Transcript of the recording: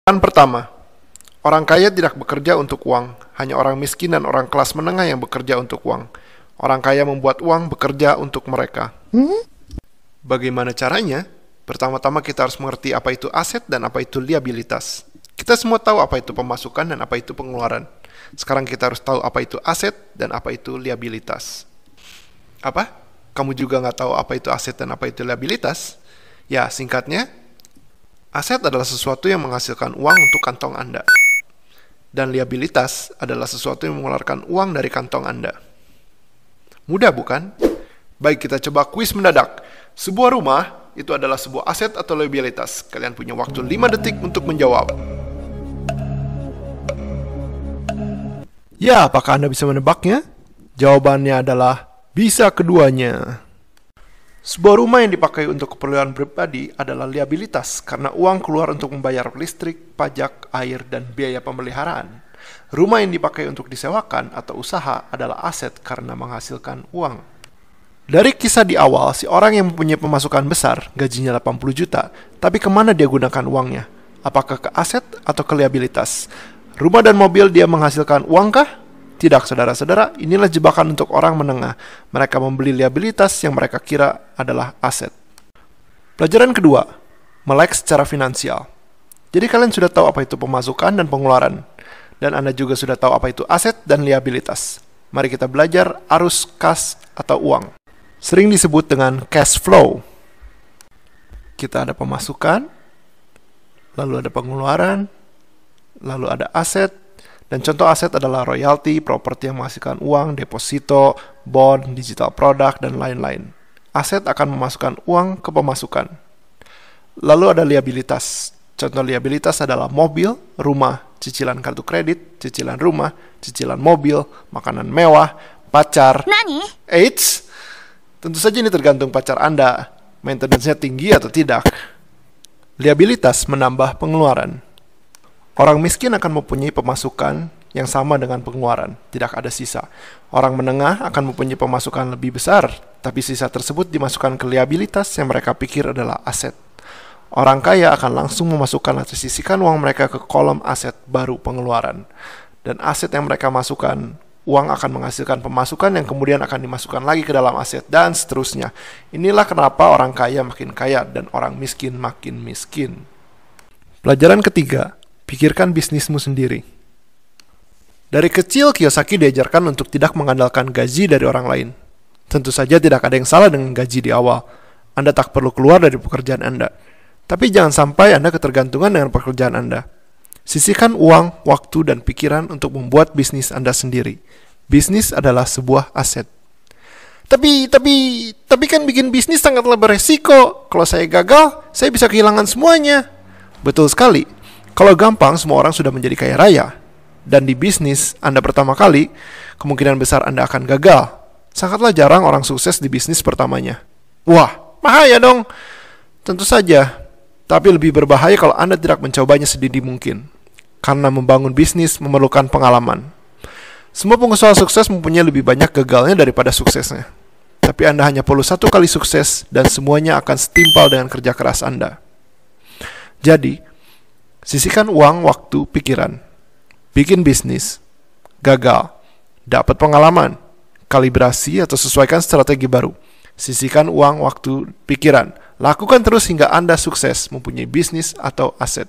Yang pertama, orang kaya tidak bekerja untuk uang, hanya orang miskin dan orang kelas menengah yang bekerja untuk uang. Orang kaya membuat uang bekerja untuk mereka. Bagaimana caranya? Pertama-tama kita harus mengerti apa itu aset dan apa itu liabilitas. Kita semua tahu apa itu pemasukan dan apa itu pengeluaran. Sekarang kita harus tahu apa itu aset dan apa itu liabilitas. Apa? Kamu juga nggak tahu apa itu aset dan apa itu liabilitas? Ya, singkatnya, aset adalah sesuatu yang menghasilkan uang untuk kantong Anda. Dan liabilitas adalah sesuatu yang mengeluarkan uang dari kantong Anda. Mudah bukan? Baik, kita coba kuis mendadak. Sebuah rumah itu adalah sebuah aset atau liabilitas. Kalian punya waktu 5 detik untuk menjawab. Ya, apakah Anda bisa menebaknya? Jawabannya adalah bisa keduanya. Sebuah rumah yang dipakai untuk keperluan pribadi adalah liabilitas karena uang keluar untuk membayar listrik, pajak, air, dan biaya pemeliharaan. Rumah yang dipakai untuk disewakan atau usaha adalah aset karena menghasilkan uang. Dari kisah di awal, si orang yang mempunyai pemasukan besar, gajinya 80 juta, tapi kemana dia gunakan uangnya? Apakah ke aset atau ke liabilitas? Rumah dan mobil dia menghasilkan uangkah? Tidak, saudara-saudara, inilah jebakan untuk orang menengah. Mereka membeli liabilitas yang mereka kira adalah aset. Pelajaran kedua, melek secara finansial. Jadi kalian sudah tahu apa itu pemasukan dan pengeluaran. Dan Anda juga sudah tahu apa itu aset dan liabilitas. Mari kita belajar arus kas atau uang. Sering disebut dengan cash flow. Kita ada pemasukan, lalu ada pengeluaran, lalu ada aset. Dan contoh aset adalah royalti, properti yang menghasilkan uang, deposito, bond, digital product, dan lain-lain. Aset akan memasukkan uang ke pemasukan. Lalu ada liabilitas. Contoh liabilitas adalah mobil, rumah, cicilan kartu kredit, cicilan rumah, cicilan mobil, makanan mewah, pacar. Nani? Eits, tentu saja ini tergantung pacar Anda, maintenance-nya tinggi atau tidak. Liabilitas menambah pengeluaran. Orang miskin akan mempunyai pemasukan yang sama dengan pengeluaran, tidak ada sisa. Orang menengah akan mempunyai pemasukan lebih besar, tapi sisa tersebut dimasukkan ke liabilitas yang mereka pikir adalah aset. Orang kaya akan langsung memasukkan atau sisihkan uang mereka ke kolom aset baru pengeluaran. Dan aset yang mereka masukkan, uang akan menghasilkan pemasukan yang kemudian akan dimasukkan lagi ke dalam aset, dan seterusnya. Inilah kenapa orang kaya makin kaya dan orang miskin makin miskin. Pelajaran ketiga, pikirkan bisnismu sendiri. Dari kecil, Kiyosaki diajarkan untuk tidak mengandalkan gaji dari orang lain. Tentu saja tidak ada yang salah dengan gaji di awal. Anda tak perlu keluar dari pekerjaan Anda. Tapi jangan sampai Anda ketergantungan dengan pekerjaan Anda. Sisihkan uang, waktu, dan pikiran untuk membuat bisnis Anda sendiri. Bisnis adalah sebuah aset. Tapi kan bikin bisnis sangatlah beresiko. Kalau saya gagal, saya bisa kehilangan semuanya. Betul sekali. Kalau gampang, semua orang sudah menjadi kaya raya. Dan di bisnis Anda pertama kali, kemungkinan besar Anda akan gagal. Sangatlah jarang orang sukses di bisnis pertamanya. Wah, bahaya dong. Tentu saja. Tapi lebih berbahaya kalau Anda tidak mencobanya sedini mungkin. Karena membangun bisnis memerlukan pengalaman. Semua pengusaha sukses mempunyai lebih banyak gagalnya daripada suksesnya. Tapi Anda hanya perlu satu kali sukses dan semuanya akan setimpal dengan kerja keras Anda. Jadi, sisihkan uang, waktu, pikiran. Bikin bisnis, gagal, dapat pengalaman, kalibrasi atau sesuaikan strategi baru. Sisihkan uang, waktu, pikiran. Lakukan terus hingga Anda sukses mempunyai bisnis atau aset.